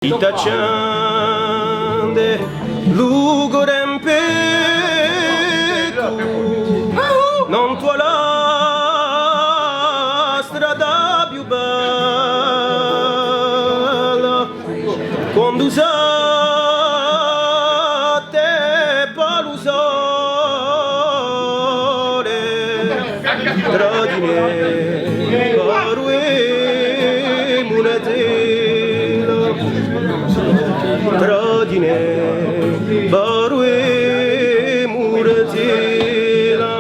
Chi t'accende lugore impeto, non tua la strada più bella, condusate palusore, tradine, parue, munetela, tradine, parue, munetela.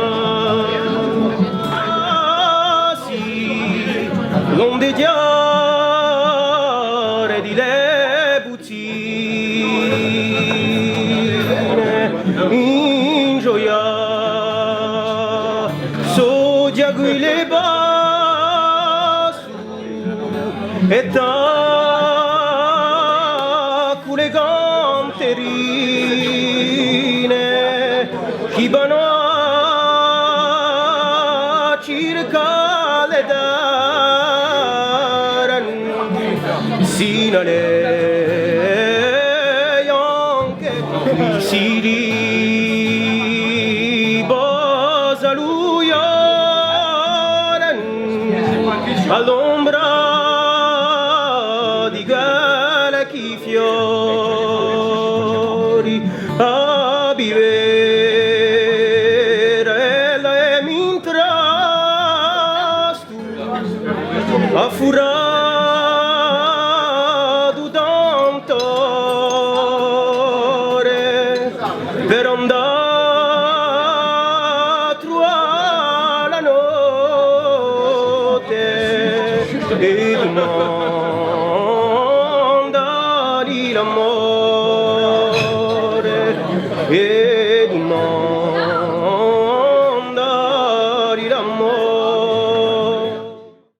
Ah sì, non dediare di le buttine in gioia, so di aguile basso e tacco le ganterine chi vanno a circa le daran sino le anche si riposa lui all'ombra di galchi fiori a vivere le mintrastu a furado d'antore per andare a trovare la notte e domanda di l'amore.